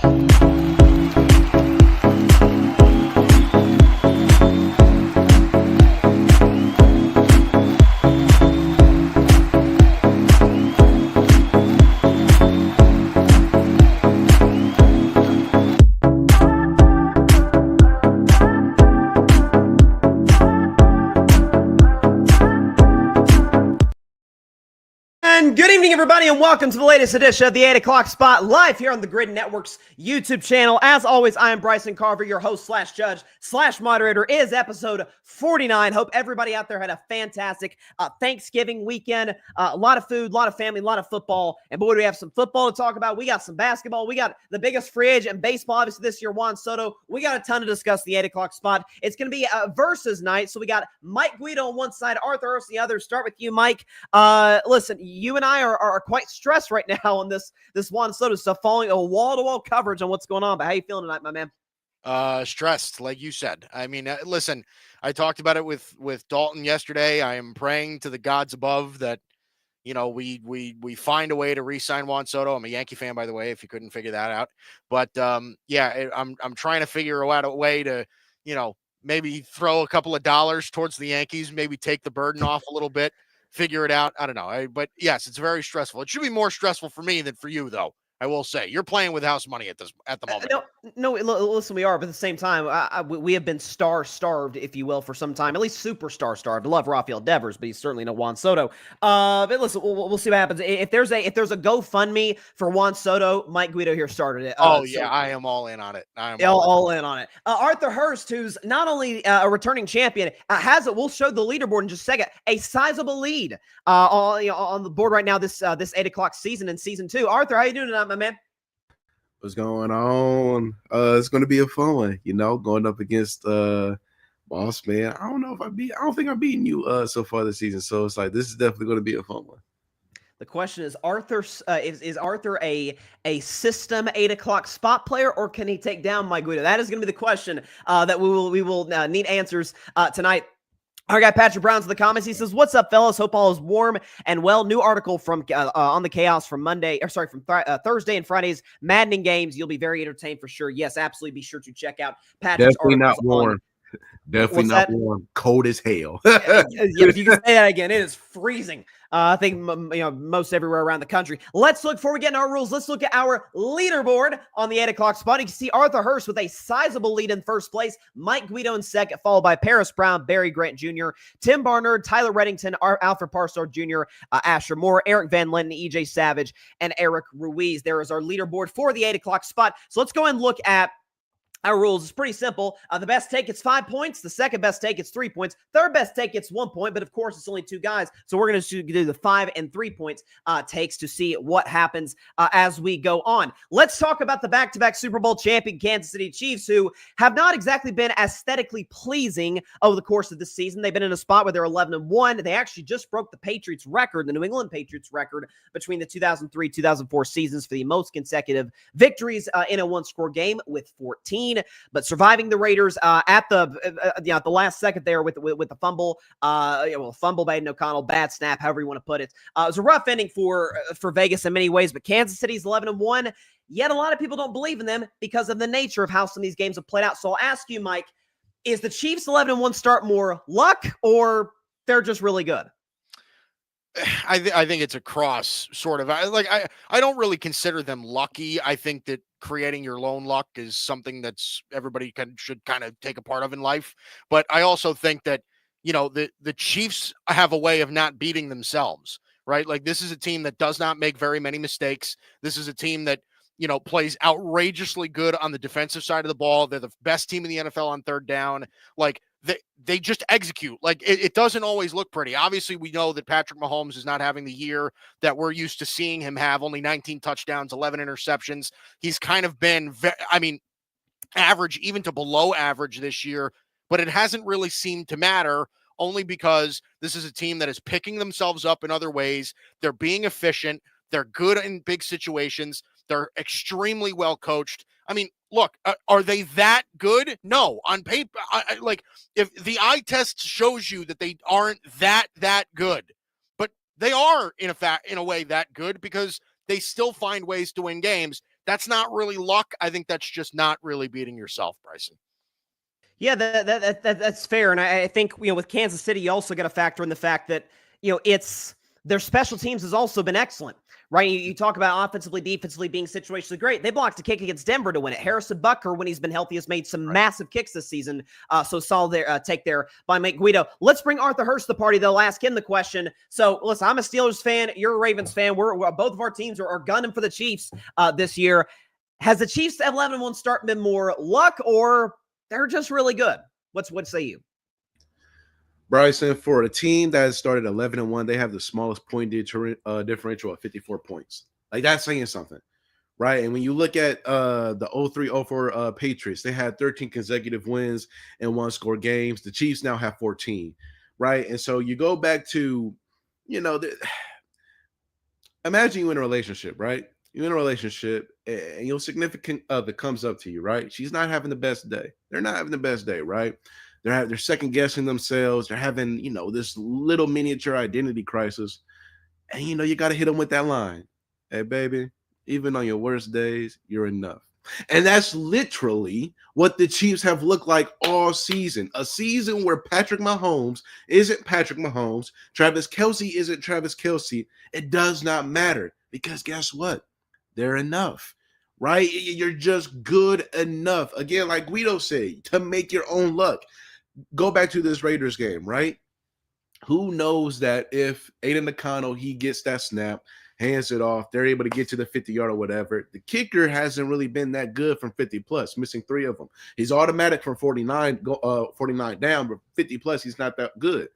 Good evening, everybody, and welcome to the latest edition of the 8 o'clock spot live here on the Gryd Network's YouTube channel. As always, I am Bryson Carver, your host slash judge slash moderator. Is episode 49. Hope everybody out there had a fantastic Thanksgiving weekend. A lot of food, a lot of family, a lot of football. And boy, do we have some football to talk about. We got some basketball. We got the biggest free agent in baseball, obviously, this year, Juan Soto. We got a ton to discuss the 8 o'clock spot. It's going to be a versus night. So we got Mike Guido on one side, Arthur Hurst on the other. Start with you, Mike. Listen, you and I are quite stressed right now on this Juan Soto stuff, following a wall-to-wall coverage on what's going on. But how you feeling tonight, my man? Stressed, like you said. I mean, listen, I talked about it with Dalton yesterday. I am praying to the gods above that, you know, we find a way to re-sign Juan Soto. I'm a Yankee fan, by the way, if you couldn't figure that out. But yeah, I'm trying to figure out a way to, you know, maybe throw a couple of dollars towards the Yankees, maybe take the burden off a little bit. Figure it out. I don't know. But yes, it's very stressful. It should be more stressful for me than for you, though. I will say you're playing with house money at the moment. No. Listen, we are, but at the same time, we have been star-starved, if you will, for some time. At least super star-starved. I love Rafael Devers, but he's certainly no Juan Soto. But listen, we'll see what happens. If there's a GoFundMe for Juan Soto, Mike Guido here started it. I am all in on it. I am all in on it. Arthur Hurst, who's not only a returning champion, we'll show the leaderboard in just a second, a sizable lead on the board right now this 8 o'clock season in season 2. Arthur, how you doing tonight, my man? What's going on? It's going to be a fun one, you know, going up against Boss Man. I don't think I've beaten you so far this season. So it's like, this is definitely going to be a fun one. The question is, is Arthur a system 8 o'clock spot player, or can he take down Mike Guido? That is going to be the question that we will need answers tonight. Our guy Patrick Brown's in the comments. He says, "What's up, fellas? Hope all is warm and well." New article from on the Chaos from Thursday and Friday's maddening games. You'll be very entertained for sure. Yes, absolutely. Be sure to check out Patrick's Definitely not articles warm. Definitely not warm. Cold as hell. If you can say that again, it is freezing. I think most everywhere around the country. Let's look, before we get into our rules, let's look at our leaderboard on the 8 o'clock spot. You can see Arthur Hurst with a sizable lead in first place, Mike Guido in second, followed by Paris Brown, Barry Grant Jr., Tim Barnard, Tyler Reddington, Alfred Parstar Jr., Asher Moore, Eric Van Linden, EJ Savage, and Eric Ruiz. There is our leaderboard for the 8 o'clock spot. So let's go and look at our rules. Is pretty simple. The best take gets 5 points. The second best take gets 3 points. Third best take gets 1 point. But of course, it's only two guys. So we're going to do the 5 and 3 points takes to see what happens as we go on. Let's talk about the back-to-back Super Bowl champion Kansas City Chiefs, who have not exactly been aesthetically pleasing over the course of this season. They've been in a spot where they're 11-1. They actually just broke the Patriots record, the New England Patriots record, between the 2003-2004 seasons for the most consecutive victories in a one-score game with 14. But surviving the Raiders at the last second there with the fumble, fumble by Aiden O'Connell, bad snap, however you want to put it. It was a rough ending for Vegas in many ways, but Kansas City's 11-1. Yet a lot of people don't believe in them because of the nature of how some of these games have played out. So I'll ask you, Mike, is the Chiefs 11-1 start more luck, or they're just really good? I think it's a cross, sort of. I don't really consider them lucky. I think that creating your lone luck is something that's everybody should kind of take a part of in life. But I also think that, you know, the Chiefs have a way of not beating themselves, right? Like, this is a team that does not make very many mistakes. This is a team that, you know, plays outrageously good on the defensive side of the ball. They're the best team in the NFL on third down. Like, they just execute. Like, it doesn't always look pretty. Obviously, we know that Patrick Mahomes is not having the year that we're used to seeing him have. Only 19 touchdowns, 11 interceptions. He's kind of been, average, even to below average this year, but it hasn't really seemed to matter, only because this is a team that is picking themselves up in other ways. They're being efficient. They're good in big situations. They're extremely well coached. I mean, look, are they that good? No. On paper, if the eye test shows you that they aren't that good, but they are in a way that good, because they still find ways to win games. that's not really luck. I think that's just not really beating yourself, Bryson. Yeah, that's fair. And I think, with Kansas City, you also got to factor in the fact that, it's their special teams has also been excellent, right? You talk about offensively, defensively being situationally great. They blocked a kick against Denver to win it. Harrison Butker, when he's been healthy, has made some massive kicks this season. So solid there, take there by Mike Guido. Let's bring Arthur Hurst to the party, though. Ask him the question. So listen, I'm a Steelers fan. You're a Ravens fan. We're both of our teams are gunning for the Chiefs this year. Has the Chiefs 11-1 start been more luck, or they're just really good? What say you? Bryson, for a team that has started 11-1, they have the smallest point differential of 54 points. Like, that's saying something, right? And when you look at the 03-04 Patriots, they had 13 consecutive wins and one-score games. The Chiefs now have 14, right? And so you go back to, imagine you in a relationship, right? You're in a relationship and your significant other comes up to you, right? She's not having the best day. They're not having the best day, right? They're second guessing themselves. They're having, this little miniature identity crisis. And, you got to hit them with that line. Hey, baby, even on your worst days, you're enough. And that's literally what the Chiefs have looked like all season. A season where Patrick Mahomes isn't Patrick Mahomes. Travis Kelce isn't Travis Kelce. It does not matter, because guess what? They're enough, right? You're just good enough. Again, like Guido said, to make your own luck. Go back to this Raiders game, right? Who knows that if Aiden Nakano, he gets that snap, hands it off, they're able to get to the 50-yard or whatever. The kicker hasn't really been that good from 50+, missing 3 of them. He's automatic from 49 down, but 50+, he's not that good.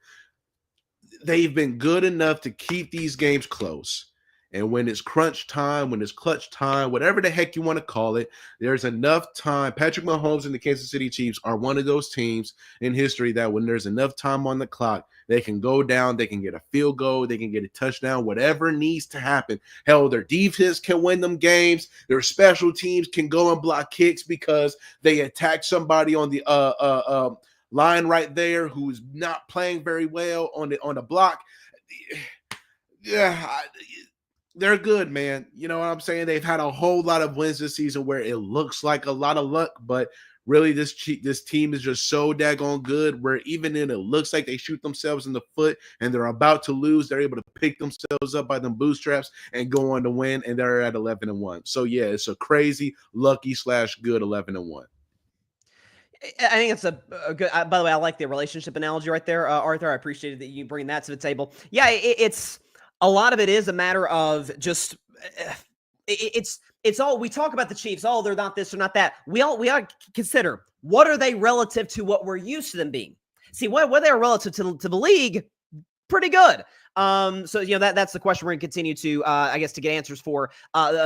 They've been good enough to keep these games close. And when it's crunch time, when it's clutch time, whatever the heck you want to call it, there's enough time. Patrick Mahomes and the Kansas City Chiefs are one of those teams in history that when there's enough time on the clock, they can go down, they can get a field goal, they can get a touchdown, whatever needs to happen. Hell, their defense can win them games. Their special teams can go and block kicks because they attack somebody on the line right there who's not playing very well on the block. Yeah, they're good, man. You know what I'm saying? They've had a whole lot of wins this season where it looks like a lot of luck, but really this team is just so daggone good where even when it looks like they shoot themselves in the foot and they're about to lose, they're able to pick themselves up by them bootstraps and go on to win, and they're at 11-1. So yeah, it's a crazy, lucky / good 11-1. I think it's a good. By the way, I like the relationship analogy right there, Arthur. I appreciated that you bring that to the table. Yeah, it's a lot of it is a matter of just it's all we talk about the Chiefs. Oh, they're not this or not that. We ought to consider what are they relative to what we're used to them being. See, what they are relative to the league, pretty good. So that's the question we're gonna continue to I guess to get answers for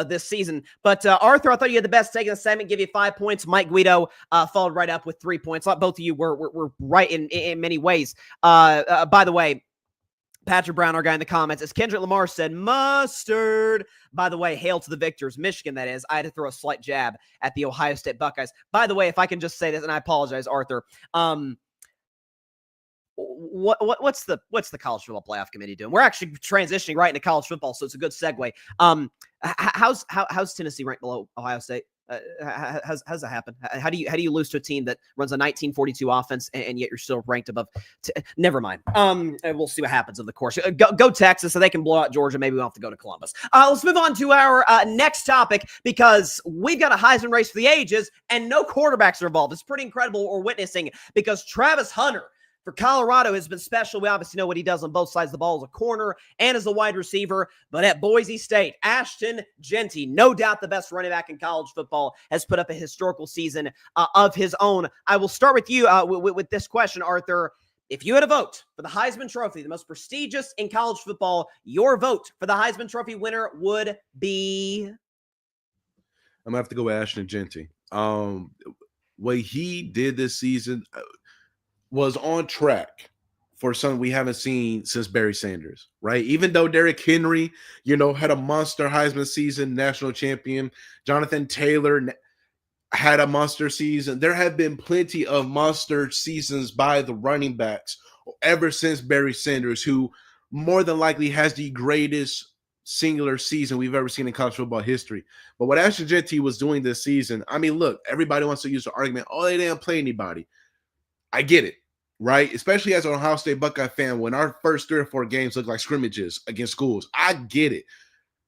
this season. But Arthur, I thought you had the best take in the segment. Give you 5 points. Mike Guido followed right up with 3 points. Both of you were right in many ways. By the way, Patrick Brown, our guy in the comments, as Kendrick Lamar said, mustard. By the way, hail to the victors, Michigan, that is. I had to throw a slight jab at the Ohio State Buckeyes. By the way, if I can just say this, and I apologize, Arthur, what's the college football playoff committee doing? We're actually transitioning right into college football, so it's a good segue. How's Tennessee ranked below Ohio State? How's that happen? How do you lose to a team that runs a 1942 offense and yet you're still ranked above? Never mind. We'll see what happens in the course. Go Texas so they can blow out Georgia. Maybe we'll have to go to Columbus. Let's move on to our next topic because we've got a Heisman race for the ages and no quarterbacks are involved. It's pretty incredible what we're witnessing because Travis Hunter for Colorado has been special. We obviously know what he does on both sides of the ball as a corner and as a wide receiver. But at Boise State, Ashton Jeanty, no doubt the best running back in college football, has put up a historical season of his own. I will start with you with this question, Arthur. If you had a vote for the Heisman Trophy, the most prestigious in college football, your vote for the Heisman Trophy winner would be? I'm going to have to go with Ashton Jeanty. What he did this season was on track for something we haven't seen since Barry Sanders, right? Even though Derrick Henry, had a monster Heisman season, national champion, Jonathan Taylor had a monster season. There have been plenty of monster seasons by the running backs ever since Barry Sanders, who more than likely has the greatest singular season we've ever seen in college football history. But what Ashton Jeanty was doing this season, I mean, look, everybody wants to use the argument, oh, they didn't play anybody. I get it, right? Especially as an Ohio State Buckeye fan, when our first 3 or 4 games look like scrimmages against schools. I get it.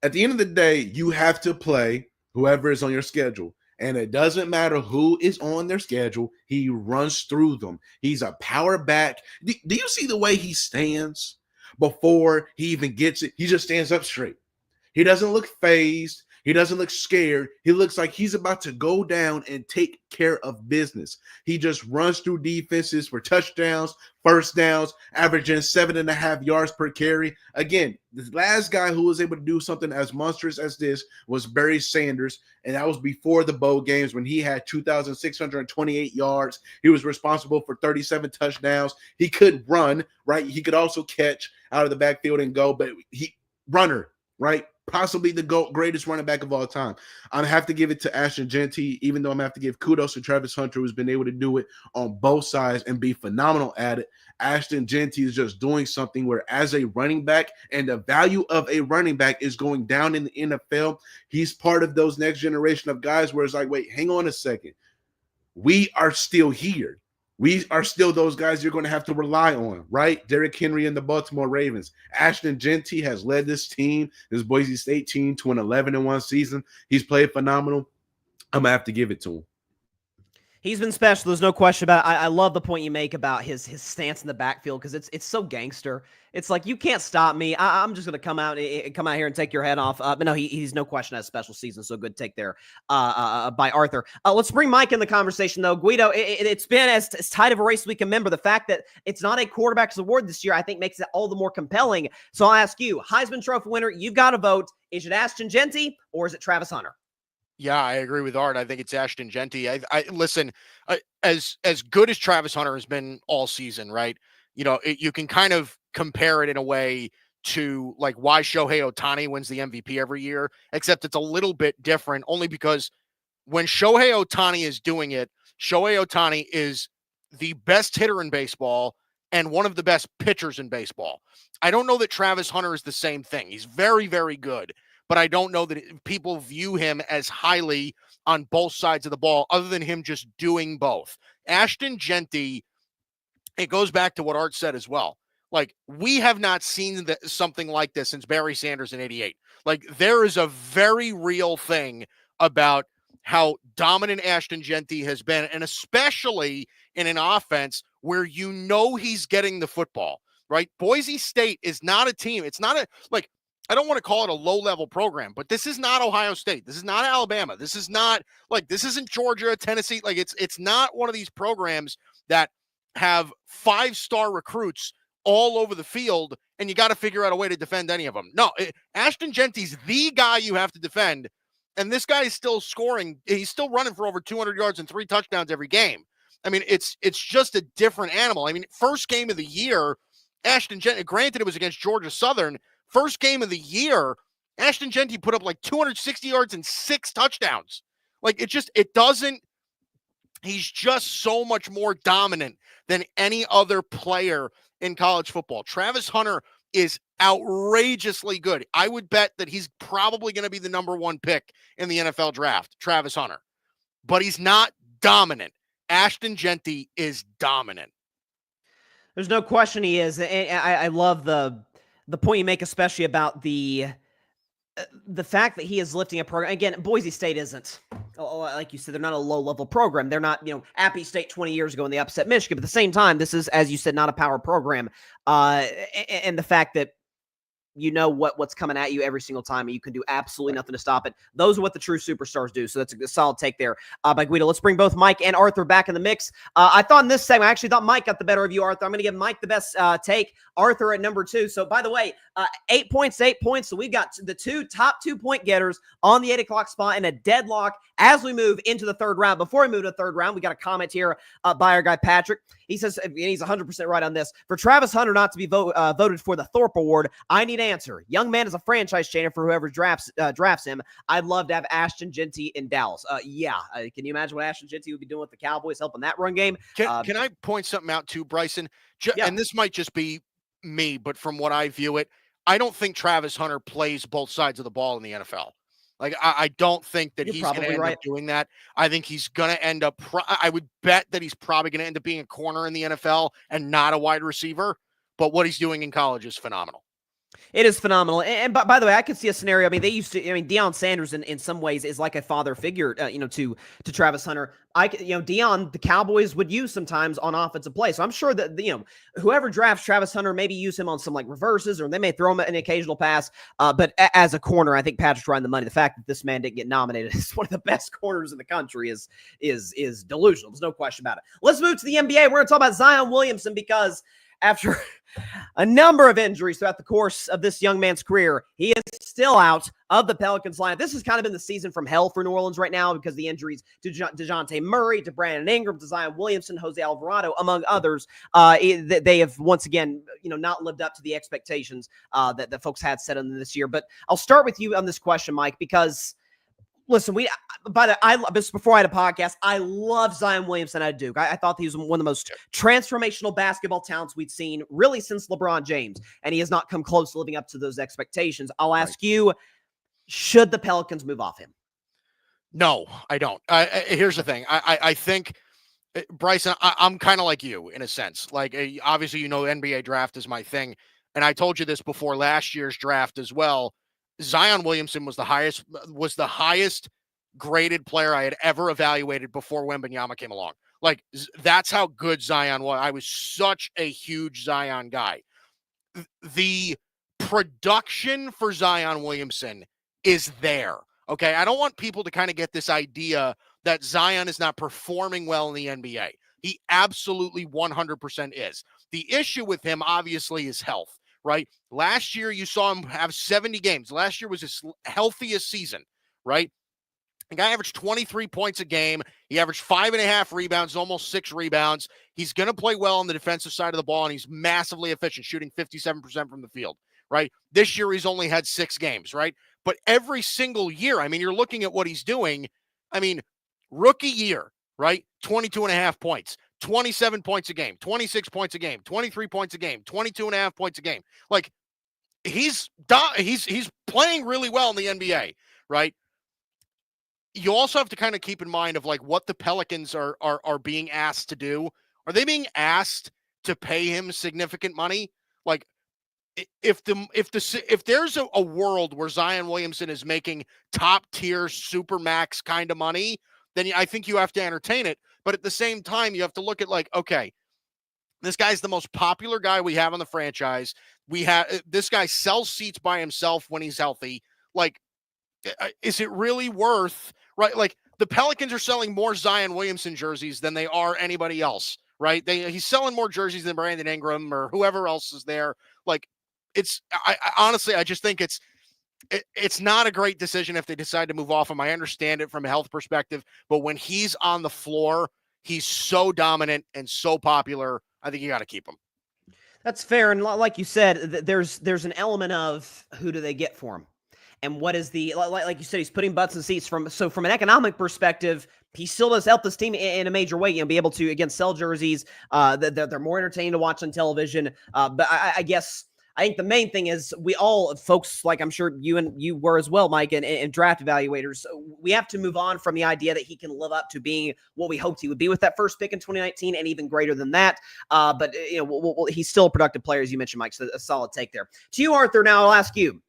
At the end of the day, you have to play whoever is on your schedule. And it doesn't matter who is on their schedule. He runs through them. He's a power back. Do you see the way he stands before he even gets it? He just stands up straight. He doesn't look phased. He doesn't look scared. He looks like he's about to go down and take care of business. He just runs through defenses for touchdowns, first downs, averaging 7.5 yards per carry. Again, the last guy who was able to do something as monstrous as this was Barry Sanders, and that was before the bowl games when he had 2,628 yards. He was responsible for 37 touchdowns. He could run, right? He could also catch out of the backfield and go, but runner, right? Possibly the greatest running back of all time. I have to give it to Ashton Jeanty, even though I'm going to have to give kudos to Travis Hunter, who's been able to do it on both sides and be phenomenal at it. Ashton Jeanty is just doing something where, as a running back, and the value of a running back is going down in the NFL, he's part of those next generation of guys where it's like, wait, hang on a second. We are still here. We are still those guys you're going to have to rely on, right? Derrick Henry and the Baltimore Ravens. Ashton Jeanty has led this team, this Boise State team, to an 11-1 season. He's played phenomenal. I'm going to have to give it to him. He's been special. There's no question about it. I love the point you make about his stance in the backfield because it's so gangster. It's like, you can't stop me. I'm just going to come out here and take your head off. But no, he's no question has a special season. So good take there by Arthur. Let's bring Mike in the conversation, though. Guido, it's been as tight of a race as we can remember. The fact that it's not a quarterback's award this year, I think, makes it all the more compelling. So I'll ask you, Heisman Trophy winner, you've got to vote. Is it Ashton Jeanty or is it Travis Hunter? Yeah, I agree with Art. I think it's Ashton Jeanty. I listen, as good as Travis Hunter has been all season, right? You know, you can kind of compare it in a way to like why Shohei Ohtani wins the MVP every year, except it's a little bit different only because when Shohei Ohtani is doing it, Shohei Ohtani is the best hitter in baseball and one of the best pitchers in baseball. I don't know that Travis Hunter is the same thing. He's very, very good. But I don't know that people view him as highly on both sides of the ball other than him just doing both. Ashton Jeanty, it goes back to what Art said as well. Like, we have not seen something like this since Barry Sanders in 88. Like, there is a very real thing about how dominant Ashton Jeanty has been, and especially in an offense where you know he's getting the football, right? Boise State is not a team. It's not I don't want to call it a low-level program, but this is not Ohio State. This is not Alabama. This isn't Georgia, Tennessee. Like, it's not one of these programs that have 5-star recruits all over the field, and you got to figure out a way to defend any of them. No, Ashton Jeanty's the guy you have to defend, and this guy is still scoring. He's still running for over 200 yards and 3 touchdowns every game. I mean, it's just a different animal. I mean, first game of the year, Ashton Jeanty, granted it was against Georgia Southern, first game of the year, Ashton Jeanty put up like 260 yards and 6 touchdowns. Like, he's just so much more dominant than any other player in college football. Travis Hunter is outrageously good. I would bet that he's probably going to be the number 1 pick in the NFL draft, Travis Hunter. But he's not dominant. Ashton Jeanty is dominant. There's no question he is. I love the point you make, especially about the fact that he is lifting a program. Again, Boise State isn't, like you said, they're not a low-level program. They're not, Appy State 20 years ago when they upset Michigan. But at the same time, this is, as you said, not a power program. And the fact that you know what's coming at you every single time, and you can do absolutely nothing to stop it. Those are what the true superstars do. So that's a solid take there by Guido. Let's bring both Mike and Arthur back in the mix. I thought in this segment, I actually thought Mike got the better of you, Arthur. I'm going to give Mike the best take. Arthur at number 2. So, by the way, 8 points. So we've got the top 2-point getters on the 8 o'clock spot in a deadlock as we move into the third round. Before we move to the third round, we got a comment here by our guy Patrick. He says, and he's 100% right on this, for Travis Hunter not to be voted for the Thorpe Award, I need an answer. Young man is a franchise changer for whoever drafts him. I'd love to have Ashton Jeanty in Dallas. Can you imagine what Ashton Jeanty would be doing with the Cowboys, helping that run game? Can I point something out too, Bryson? And this might just be me, but from what I view it, I don't think Travis Hunter plays both sides of the ball in the NFL. Like, I don't think that You're he's going to probably end right. up doing that. I think he's going to end up, I would bet that he's probably going to end up being a corner in the NFL and not a wide receiver. But what he's doing in college is phenomenal. It is phenomenal. And by the way, I could see a scenario. I mean, Deion Sanders in some ways is like a father figure, to Travis Hunter. Deion, the Cowboys would use sometimes on offensive play. So I'm sure that, whoever drafts Travis Hunter, maybe use him on some like reverses, or they may throw him an occasional pass. But as a corner, I think Patrick's right on the money. The fact that this man didn't get nominated as one of the best corners in the country is delusional. There's no question about it. Let's move to the NBA. We're going to talk about Zion Williamson, because after a number of injuries throughout the course of this young man's career, he is still out of the Pelicans lineup. This has kind of been the season from hell for New Orleans right now, because the injuries to DeJounte Murray, to Brandon Ingram, to Zion Williamson, Jose Alvarado, among others. They have once again, not lived up to the expectations that folks had set on them this year. But I'll start with you on this question, Mike, because listen, before I had a podcast, I love Zion Williamson out of Duke. I thought he was one of the most transformational basketball talents we'd seen really since LeBron James, and he has not come close to living up to those expectations. I'll ask you, should the Pelicans move off him? No, I don't. Here's the thing. I think, Bryson, I'm kind of like you in a sense. Like, obviously, NBA draft is my thing. And I told you this before last year's draft as well. Zion Williamson was the highest graded player I had ever evaluated before Wembanyama came along. Like, that's how good Zion was. I was such a huge Zion guy. The production for Zion Williamson is there. Okay. I don't want people to kind of get this idea that Zion is not performing well in the NBA. He absolutely 100% is. The issue with him, obviously, is health. Right? Last year, you saw him have 70 games. Last year was his healthiest season, right? The guy averaged 23 points a game. He averaged 5.5 rebounds, almost 6 rebounds. He's going to play well on the defensive side of the ball, and he's massively efficient, shooting 57% from the field, right? This year, he's only had 6 games, right? But every single year, I mean, you're looking at what he's doing. I mean, rookie year, right? 22.5 points. 27 points a game, 26 points a game, 23 points a game, 22.5 points a game. Like, he's playing really well in the NBA, right? You also have to kind of keep in mind of like what the Pelicans are being asked to do. Are they being asked to pay him significant money? Like, if there's a world where Zion Williamson is making top tier super max kind of money, then I think you have to entertain it. But at the same time, you have to look at like, okay, this guy's the most popular guy we have on the franchise. This guy sells seats by himself when he's healthy. Like, is it really worth, right? Like, the Pelicans are selling more Zion Williamson jerseys than they are anybody else, right? He's selling more jerseys than Brandon Ingram or whoever else is there. Like, I honestly, I just think it's not a great decision if they decide to move off him. I understand it from a health perspective, but when he's on the floor, he's so dominant and so popular. I think you got to keep him. That's fair. And like you said, there's an element of who do they get for him? And what is like you said, he's putting butts in seats from an economic perspective, he still does help this team in a major way, be able to, again, sell jerseys. They're more entertaining to watch on television. But I guess I think the main thing is we all, folks, like I'm sure you were as well, Mike, and draft evaluators, we have to move on from the idea that he can live up to being what we hoped he would be with that first pick in 2019 and even greater than that. But he's still a productive player, as you mentioned, Mike, so a solid take there. To you, Arthur, now I'll ask you,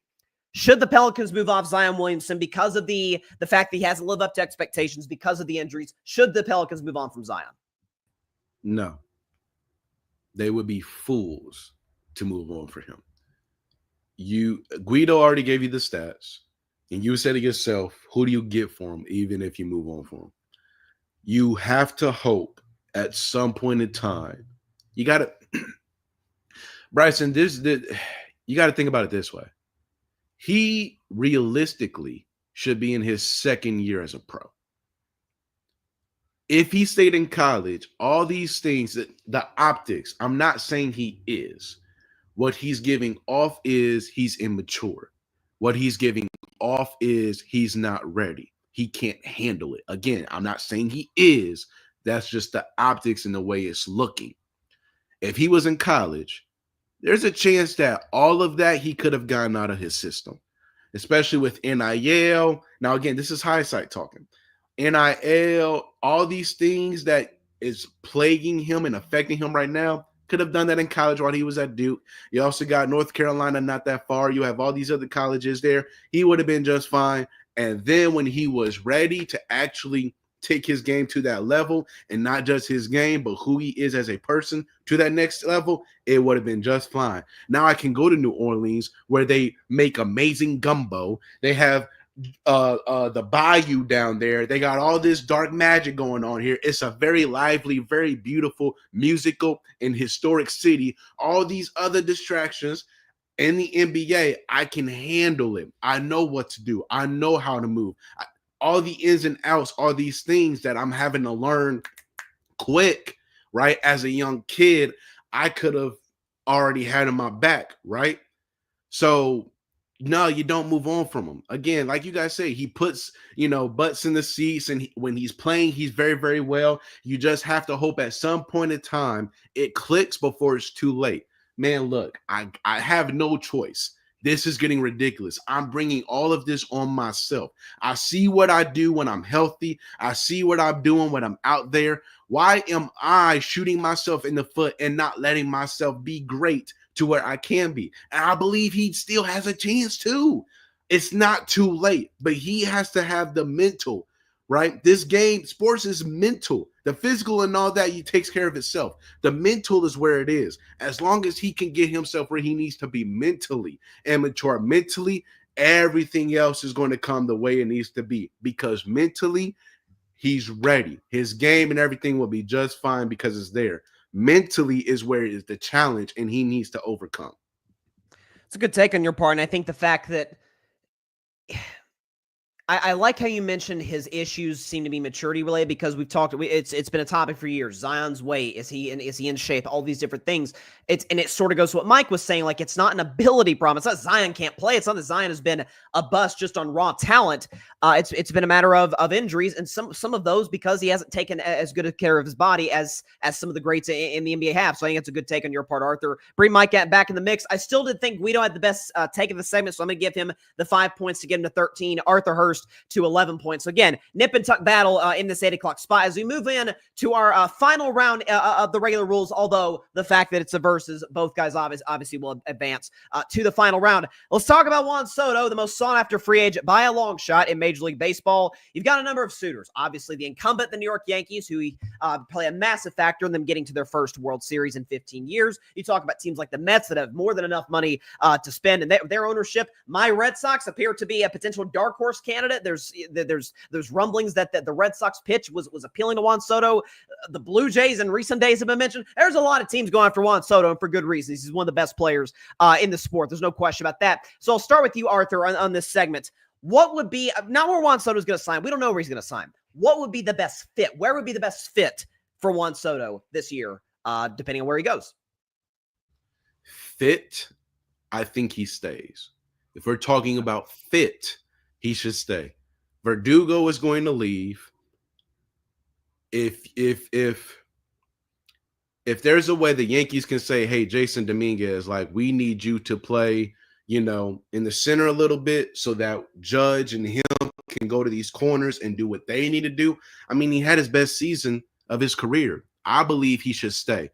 should the Pelicans move off Zion Williamson because of the fact that he hasn't lived up to expectations because of the injuries? Should the Pelicans move on from Zion? No. They would be fools to move on for him. Guido already gave you the stats, and you said to yourself, who do you get for him, even if you move on for him? You have to hope at some point in time. You got to, Bryson, you got to think about it this way. He realistically should be in his second year as a pro. If he stayed in college, all these things, the optics, I'm not saying he is. What he's giving off is he's immature. What he's giving off is he's not ready. He can't handle it. Again, I'm not saying he is. That's just the optics and the way it's looking. If he was in college, there's a chance that all of that he could have gotten out of his system, especially with NIL. Now, again, this is hindsight talking. NIL, all these things that is plaguing him and affecting him right now, could have done that in college while he was at Duke. You also got North Carolina not that far. You have all these other colleges there. He would have been just fine. And then when he was ready to actually take his game to that level, and not just his game, but who he is as a person to that next level, it would have been just fine. Now I can go to New Orleans where they make amazing gumbo. They have the bayou down there. They got all this dark magic going on here. It's a very lively, very beautiful, musical and historic city. All these other distractions in the NBA, I can handle it. I know what to do. I know how to move. All the ins and outs, all these things that I'm having to learn quick, right? As a young kid, I could have already had in my back, right? So no, you don't move on from him. Again, like you guys say, he puts, butts in the seats, and when he's playing, he's very, very well. You just have to hope at some point in time it clicks before it's too late. Man, look, I have no choice. This is getting ridiculous. I'm bringing all of this on myself. I see what I do when I'm healthy. I see what I'm doing when I'm out there. Why am I shooting myself in the foot and not letting myself be great to where I can be? And I believe he still has a chance too. It's not too late, but he has to have the mental, right? This game, sports is mental. The physical and all that, he takes care of itself. The mental is where it is. As long as he can get himself where he needs to be mentally and mature mentally, everything else is going to come the way it needs to be, because mentally he's ready. His game and everything will be just fine because it's there. Mentally is where it is the challenge, and he needs to overcome. It's a good take on your part, and I think the fact that I like how you mentioned his issues seem to be maturity related, because we've talked. It's been a topic for years. Zion's weight, is he in shape? All these different things. It sort of goes to what Mike was saying. Like, it's not an ability problem. It's not Zion can't play. It's not that Zion has been a bust just on raw talent. It's been a matter of injuries, and some of those because he hasn't taken as good a care of his body as some of the greats in the NBA have. So I think it's a good take on your part, Arthur. Bring Mike back in the mix. I still did think Guido had the best take of the segment, so I'm going to give him the 5 points to get him to 13. Arthur Hurst to 11 points. So again, nip and tuck battle in this 8 o'clock spot as we move in to our final round of the regular rules. Although the fact that it's a versus, both guys obviously will advance to the final round. Let's talk about Juan Soto, the most sought after free agent by a long shot in Major League Baseball. You've got a number of suitors. Obviously, the incumbent, the New York Yankees, who play a massive factor in them getting to their first World Series in 15 years. You talk about teams like the Mets that have more than enough money to spend in their ownership. My Red Sox appear to be a potential dark horse candidate. There's rumblings that the Red Sox pitch was appealing to Juan Soto. The Blue Jays in recent days have been mentioned. There's a lot of teams going after Juan Soto, and for good reasons. He's one of the best players in the sport. There's no question about that. So I'll start with you, Arthur, on this segment. What would be, not where Juan Soto is going to sign. We don't know where he's going to sign. What would be the best fit? Where would be the best fit for Juan Soto this year, depending on where he goes? Fit, I think he stays. If we're talking about fit, he should stay. Verdugo is going to leave. If there's a way the Yankees can say, hey, Jason Dominguez, like, we need you to play, in the center a little bit so that Judge and him can go to these corners and do what they need to do. I mean, he had his best season of his career. I believe he should stay.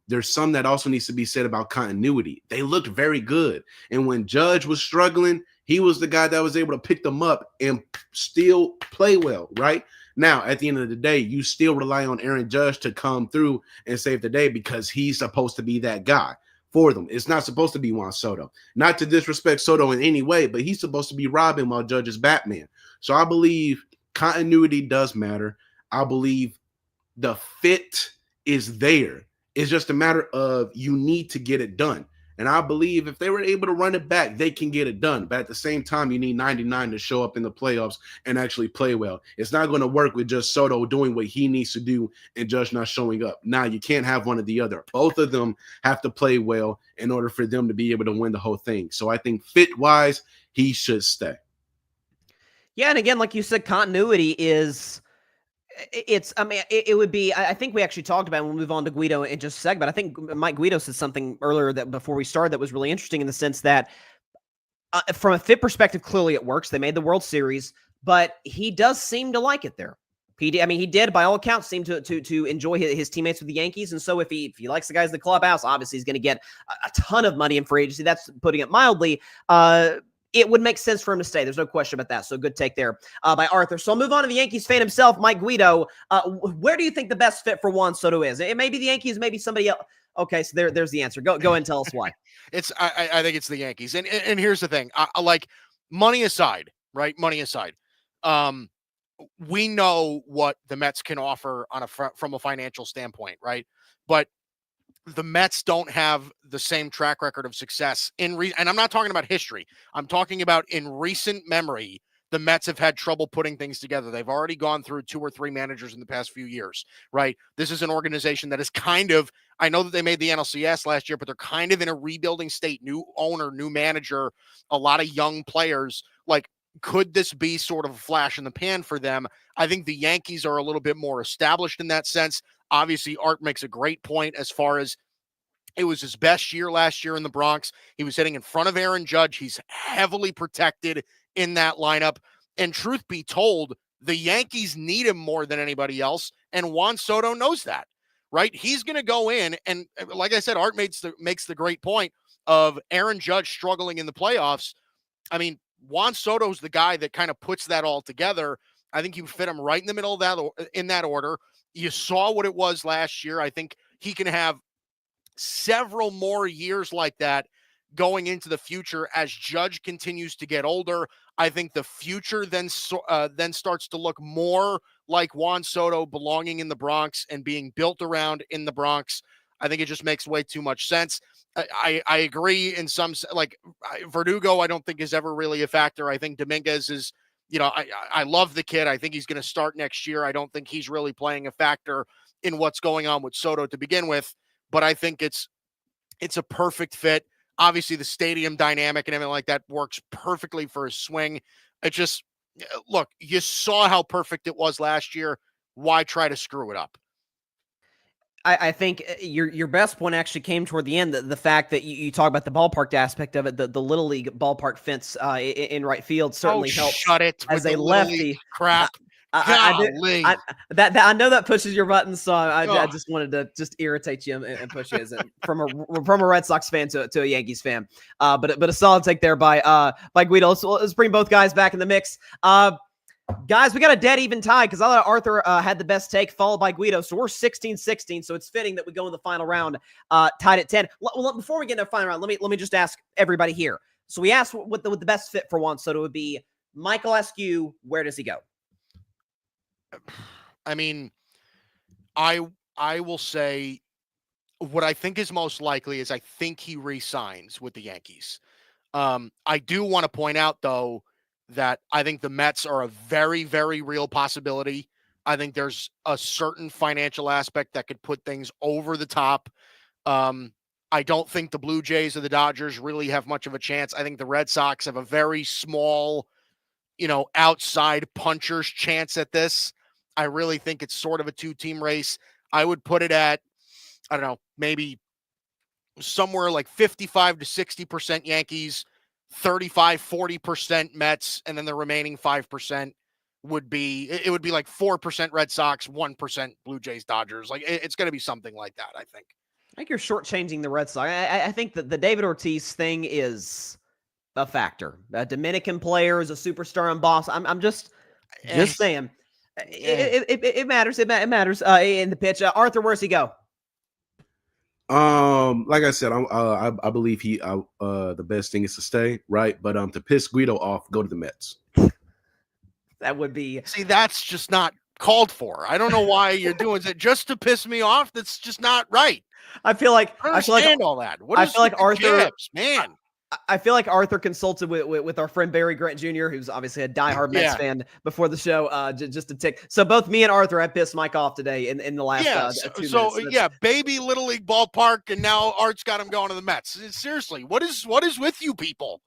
There's some that also needs to be said about continuity. They looked very good. And when Judge was struggling, he was the guy that was able to pick them up and still play well, right? Now, at the end of the day, you still rely on Aaron Judge to come through and save the day because he's supposed to be that guy for them. It's not supposed to be Juan Soto. Not to disrespect Soto in any way, but he's supposed to be Robin while Judge is Batman. So I believe continuity does matter. I believe the fit is there. It's just a matter of you need to get it done. And I believe if they were able to run it back, they can get it done. But at the same time, you need 99 to show up in the playoffs and actually play well. It's not going to work with just Soto doing what he needs to do and Judge not showing up. Now, you can't have one or the other. Both of them have to play well in order for them to be able to win the whole thing. So I think fit-wise, he should stay. Yeah, and again, like you said, continuity is I mean, it would be, I think we actually talked about it. We'll move on to Guido in just a second, but I think Mike Guido said something earlier that before we started that was really interesting in the sense that from a fit perspective, clearly it works. They made the World Series, but he does seem to like it there. He did, by all accounts, seem to enjoy his teammates with the Yankees. And so if he likes the guys in the clubhouse, obviously he's going to get a ton of money in free agency. That's putting it mildly. It would make sense for him to stay. There's no question about that. So good take there by Arthur. So I'll move on to the Yankees fan himself, Mike Guido. Where do you think the best fit for Juan Soto is? It may be the Yankees, maybe somebody else. Okay, so there's the answer. Go ahead and tell us why. I think it's the Yankees. And here's the thing. I like, money aside, right? Money aside. We know what the Mets can offer from a financial standpoint, right? But the Mets don't have the same track record of success and I'm not talking about history. I'm talking about in recent memory, the Mets have had trouble putting things together. They've already gone through 2 or 3 managers in the past few years, right? This is an organization that is kind of, I know that they made the NLCS last year, but they're kind of in a rebuilding state, new owner, new manager, a lot of young players. Like, could this be sort of a flash in the pan for them? I think the Yankees are a little bit more established in that sense. Obviously, Art makes a great point as far as it was his best year last year in the Bronx. He was hitting in front of Aaron Judge. He's heavily protected in that lineup. And truth be told, the Yankees need him more than anybody else. And Juan Soto knows that, right? He's going to go in. And like I said, Art makes the great point of Aaron Judge struggling in the playoffs. I mean, Juan Soto's the guy that kind of puts that all together. I think you fit him right in the middle of that, in that order. You saw what it was last year. I think he can have several more years like that going into the future as Judge continues to get older. I think the future then starts to look more like Juan Soto belonging in the Bronx and being built around in the Bronx. I think it just makes way too much sense. I agree in some, like Verdugo, I don't think is ever really a factor. I think Dominguez is, I love the kid. I think he's going to start next year. I don't think he's really playing a factor in what's going on with Soto to begin with, but I think it's a perfect fit. Obviously the stadium dynamic and everything like that works perfectly for his swing. It just, look, you saw how perfect it was last year. Why try to screw it up? I think your best point actually came toward the end. The fact that you talk about the ballpark aspect of it, the Little League ballpark fence in right field certainly helps. Shut it as a lefty. Crap. I know that pushes your buttons, so I just wanted to just irritate you and push you from a Red Sox fan to a Yankees fan. But a solid take there by Guido. Let's bring both guys back in the mix. Guys, we got a dead even tie because I thought Arthur had the best take, followed by Guido. So we're 16-16. So it's fitting that we go in the final round tied at 10. Before we get into the final round, let me just ask everybody here. So we asked what the best fit for Juan Soto would be. Michael, ask you, where does he go? I mean, I will say what I think is most likely is I think he re-signs with the Yankees. I do want to point out, though, that I think the Mets are a very, very real possibility. I think there's a certain financial aspect that could put things over the top. I don't think the Blue Jays or the Dodgers really have much of a chance. I think the Red Sox have a very small, outside puncher's chance at this. I really think it's sort of a 2-team race. I would put it at, I don't know, maybe somewhere like 55 to 60% Yankees, 35-40% Mets, and then the remaining 5% would be like 4% Red Sox, 1% Blue Jays, Dodgers. Like it's going to be something like that. I think you're shortchanging the Red Sox. I think that the David Ortiz thing is a factor. A Dominican player is a superstar in Boston. I'm just saying it matters. It matters in the pitch. Arthur, where's he go? Like I said, I believe the best thing is to stay, right? But to piss Guido off, go to the Mets. That would be. See, that's just not called for. I don't know why you're doing it just to piss me off. That's just not right. I feel like all that. Arthur, man. I feel like Arthur consulted with our friend Barry Grant Jr., who's obviously a diehard Mets fan before the show, just to tick. So both me and Arthur have pissed Mike off today in the last 2 minutes. Baby Little League ballpark, and now Art's got him going to the Mets. Seriously, what is with you people?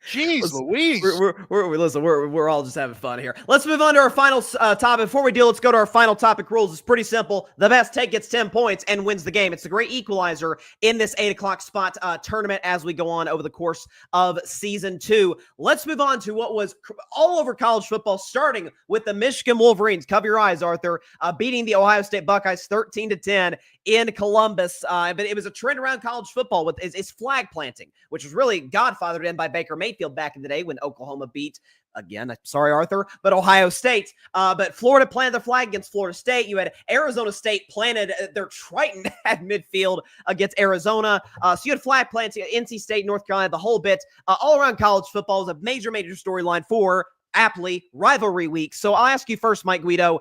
Jeez Louise. We're all just having fun here. Let's move on to our final topic. Before we do, let's go to our final topic rules. It's pretty simple. The best take gets 10 points and wins the game. It's the great equalizer in this 8 o'clock spot tournament as we go on over the course of season 2. Let's move on to what was all over college football, starting with the Michigan Wolverines. Cover your eyes, Arthur, beating the Ohio State Buckeyes 13-10 in Columbus. But it was a trend around college football with is flag planting, which was really godfathered in by Baker Mayfield back in the day when Oklahoma beat, again, sorry, Arthur, but Ohio State. But Florida planted their flag against Florida State. You had Arizona State planted their Triton at midfield against Arizona. So you had flag planting, NC State, North Carolina, the whole bit. All around college football is a major storyline for aptly rivalry week. So I'll ask you first, Mike Guido,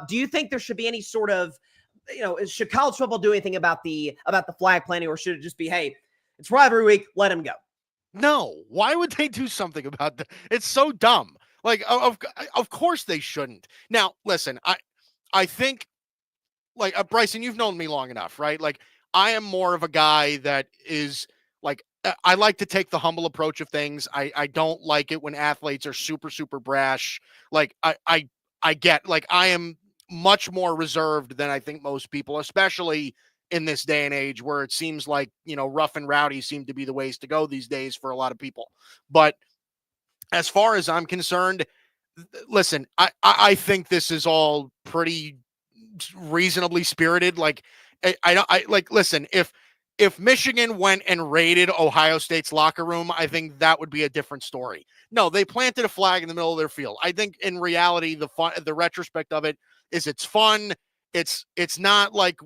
do you think there should be any sort of, should college football do anything about the flag planting, or should it just be, hey, it's rivalry week, let him go? No, why would they do something about that? It's so dumb. Like, of course they shouldn't. Now, listen, I think, like, Bryson, you've known me long enough, right? Like, I am more of a guy that is like, I like to take the humble approach of things. I don't like it when athletes are super, super brash. Like, I get, like, I am much more reserved than I think most people, especially in this day and age where it seems like, rough and rowdy seem to be the ways to go these days for a lot of people. But as far as I'm concerned, listen, I think this is all pretty reasonably spirited. Like, listen, if Michigan went and raided Ohio State's locker room, I think that would be a different story. No, they planted a flag in the middle of their field. I think in reality, the retrospect of it is it's fun. It's not like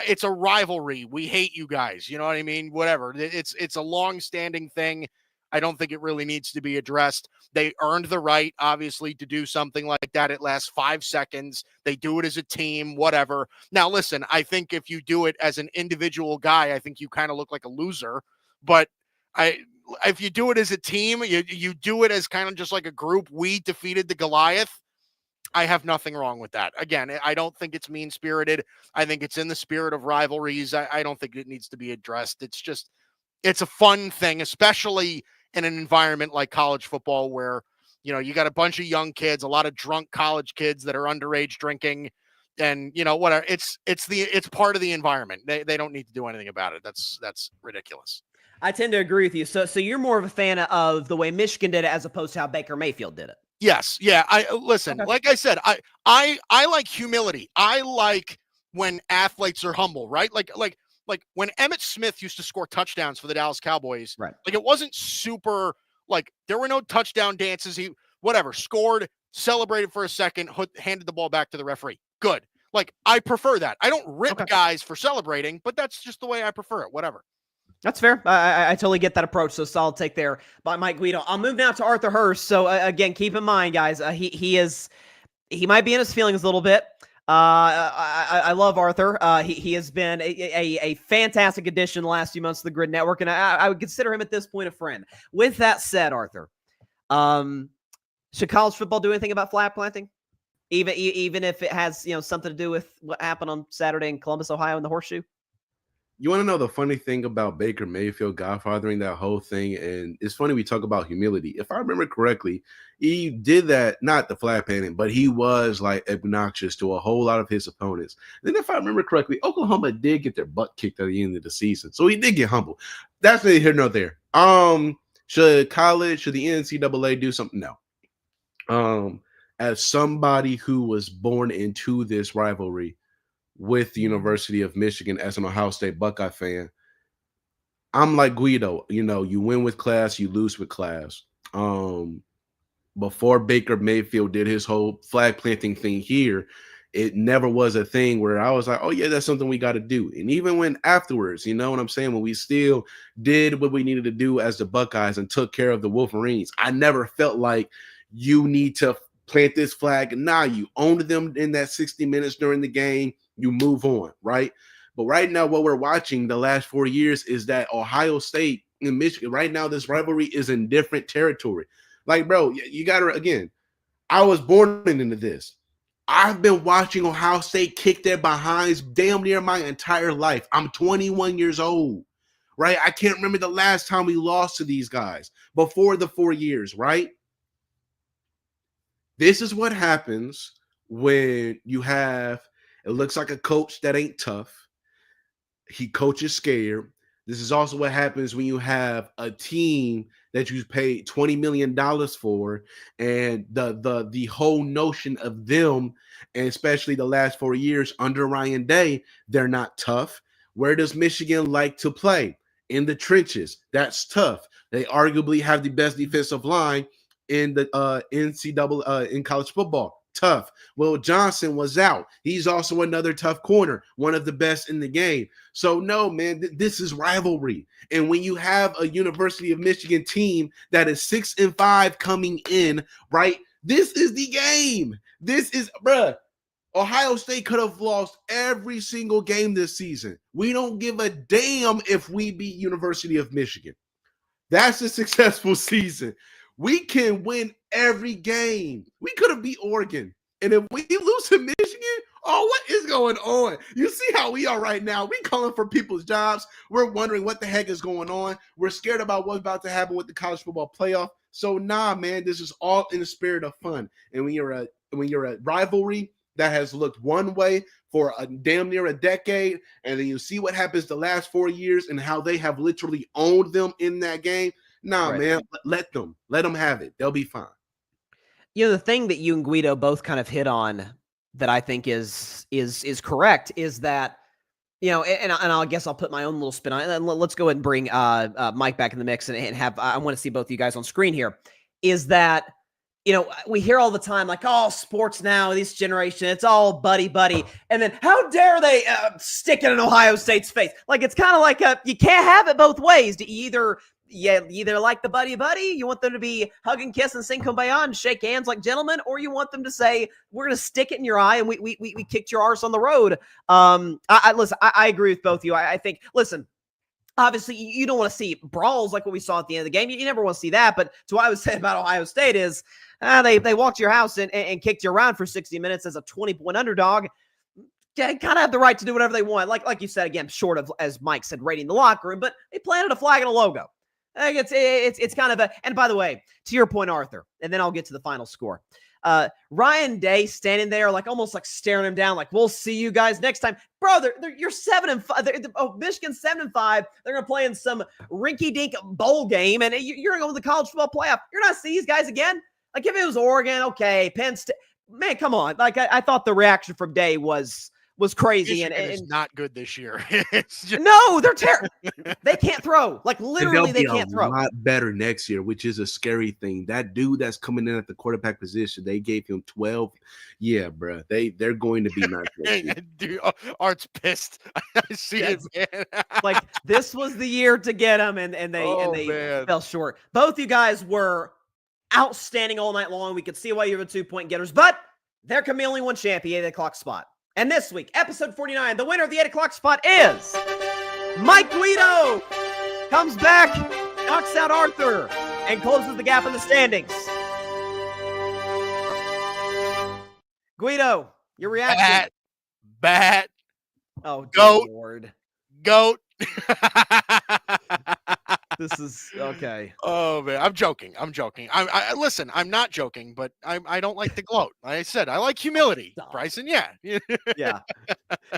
it's a rivalry. We hate you guys. You know what I mean? Whatever. It's a long-standing thing. I don't think it really needs to be addressed. They earned the right, obviously, to do something like that. It lasts 5 seconds. They do it as a team, whatever. Now, listen, I think if you do it as an individual guy, I think you kind of look like a loser. But if you do it as a team, you do it as kind of just like a group. We defeated the Goliath. I have nothing wrong with that. Again, I don't think it's mean-spirited. I think it's in the spirit of rivalries. I don't think it needs to be addressed. It's a fun thing, especially in an environment like college football where, you got a bunch of young kids, a lot of drunk college kids that are underage drinking, and whatever. It's part of the environment. They don't need to do anything about it. That's ridiculous. I tend to agree with you. So you're more of a fan of the way Michigan did it as opposed to how Baker Mayfield did it. Yes. Yeah. Listen, okay. Like I said, I like humility. I like when athletes are humble, right? Like when Emmitt Smith used to score touchdowns for the Dallas Cowboys, right? Like, it wasn't super, like, there were no touchdown dances. He, whatever, scored, celebrated for a second, handed the ball back to the referee. Good. Like, I prefer that. I don't rip guys for celebrating, but that's just the way I prefer it. Whatever. That's fair. I totally get that approach. So solid take there by Mike Guido. I'll move now to Arthur Hurst. So again, keep in mind, guys, he might be in his feelings a little bit. I love Arthur. He has been a fantastic addition the last few months to the Gryd Network, and I would consider him at this point a friend. With that said, Arthur, should college football do anything about flag planting? Even if it has something to do with what happened on Saturday in Columbus, Ohio, in the Horseshoe? You want to know the funny thing about Baker Mayfield godfathering that whole thing? And it's funny we talk about humility. If I remember correctly, he did that, not the flag planting, but he was like obnoxious to a whole lot of his opponents. Then if I remember correctly, Oklahoma did get their butt kicked at the end of the season. So he did get humble. That's neither here nor there. Should the NCAA do something? No. As somebody who was born into this rivalry with the University of Michigan as an Ohio State Buckeye fan, I'm like Guido. You win with class, you lose with class. Before Baker Mayfield did his whole flag planting thing here, it never was a thing where I was like, oh yeah, that's something we got to do. And even when afterwards, you know what I'm saying, when we still did what we needed to do as the Buckeyes and took care of the Wolverines, I never felt like you need to plant this flag. Nah, you owned them in that 60 minutes during the game. You move on, right? But right now, what we're watching the last 4 years is that Ohio State and Michigan, right now, this rivalry is in different territory. Like, bro, you got to, again, I was born into this. I've been watching Ohio State kick their behinds damn near my entire life. I'm 21 years old. right? I can't remember the last time we lost to these guys before the 4 years, right? This is what happens when you have, it looks like a coach that ain't tough. He coaches scared. This is also what happens when you have a team that you paid $20 million for, and the whole notion of them, and especially the last 4 years under Ryan Day, they're not tough. Where does Michigan like to play? In the trenches. That's tough. They arguably have the best defensive line in the NCAA in college football. Tough. Will Johnson was out. He's also another tough corner, one of the best in the game. So no, man, this is rivalry. And when you have a University of Michigan team that is 6-5 coming in, right? This is the game. This is, bruh. Ohio State could have lost every single game this season. We don't give a damn if we beat University of Michigan. That's a successful season. We can win every game. We could have beat Oregon. And if we lose to Michigan, oh, what is going on? You see how we are right now. We calling for people's jobs. We're wondering what the heck is going on. We're scared about what's about to happen with the college football playoff. So nah, man, this is all in the spirit of fun. And when you're a rivalry that has looked one way for a damn near a decade, and then you see what happens the last 4 years and how they have literally owned them in that game. Nah, right, man, let them have it. They'll be fine. You know, the thing that you and Guido both kind of hit on that I think is correct is that, you know, and I guess I'll put my own little spin on it. And let's go ahead and bring Mike back in the mix and have, I want to see both of you guys on screen here, is that, you know, we hear all the time, like, oh, sports now, this generation, it's all buddy. And then how dare they stick it in Ohio State's face? Like, it's kind of like, you can't have it both ways. You either like the buddy, you want them to be hug and kiss and sing Kumbaya and shake hands like gentlemen, or you want them to say, we're going to stick it in your eye and we kicked your arse on the road. Listen, I agree with both of you. I think, listen, obviously, you don't want to see brawls like what we saw at the end of the game. You never want to see that. But to what I was saying about Ohio State is they walked to your house and kicked you around for 60 minutes as a 20-point underdog. They kind of have the right to do whatever they want. Like you said, again, short of, as Mike said, raiding the locker room. But they planted a flag and a logo. It's kind of a, and by the way, to your point, Arthur, and then I'll get to the final score. Ryan Day standing there, like almost like staring him down, like, we'll see you guys next time. Bro, you're 7-5. Michigan's 7-5. They're going to play in some rinky-dink bowl game, and you're going to go to the college football playoff. You're not see these guys again? Like, if it was Oregon, okay, Penn State, man, come on. Like, I thought the reaction from Day was crazy. Michigan is not good this year. No, they're terrible. They can't throw. Like, literally, they can't throw. A lot better next year, which is a scary thing. That dude that's coming in at the quarterback position, they gave him 12. Yeah, bro. They're going to be nice. Dude, Art's pissed. I see it, man. Like, this was the year to get him, and they fell short. Both you guys were outstanding all night long. We could see why you were 2-point getters, but there can be only one champion, 8 o'clock spot. And this week, episode 49, the winner of the 8 o'clock spot is Mike Guido. Comes back, knocks out Arthur, and closes the gap in the standings. Guido, your reaction? Bat. Oh, goat. Lord. Goat. This is okay. Oh man, I'm joking. I listen. I'm not joking, but I don't like the gloat. Like I said, I like humility, Bryson. Yeah. Yeah.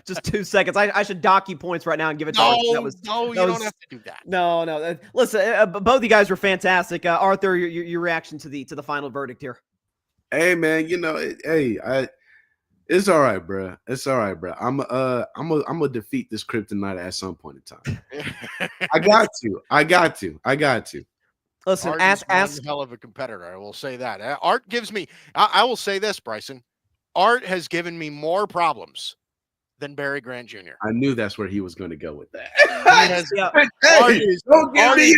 Just 2 seconds. I should dock you points right now and give it to Arthur. You don't have to do that. No. Listen, both of you guys were fantastic. Arthur, your reaction to the final verdict here. Hey man, you know, it's all right, bro. It's all right, bro. I'm gonna defeat this kryptonite at some point in time. I got to. Listen, Art ask one hell of a competitor. I will say that. Art gives me. I will say this, Bryson. Art has given me more problems than Barry Grant Jr. I knew that's where he was going to go with that. Art is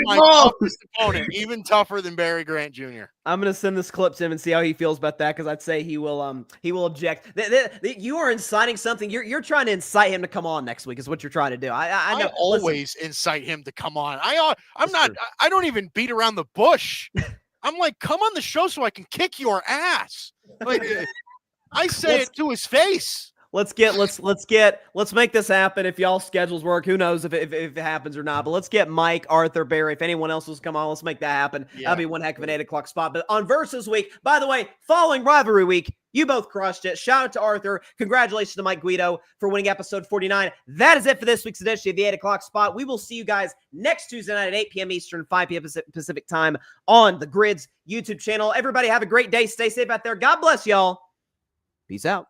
my toughest opponent, even tougher than Barry Grant Jr. I'm going to send this clip to him and see how he feels about that, because I'd say he will object. You are inciting something. You're trying to incite him to come on next week is what you're trying to do. I know. Always incite him to come on. I'm not. I don't even beat around the bush. I'm like, come on the show so I can kick your ass. Like, I say it to his face. Let's make this happen. If y'all schedules work, who knows if it happens or not. But let's get Mike, Arthur, Barry. If anyone else wants to come on, let's make that happen. Yeah. That'll be one heck of an 8 o'clock spot. But on Versus Week, by the way, following Rivalry Week, you both crushed it. Shout out to Arthur. Congratulations to Mike Guido for winning episode 49. That is it for this week's edition of the 8 o'clock spot. We will see you guys next Tuesday night at 8 p.m. Eastern, 5 p.m. Pacific time on the Gryd's YouTube channel. Everybody have a great day. Stay safe out there. God bless y'all. Peace out.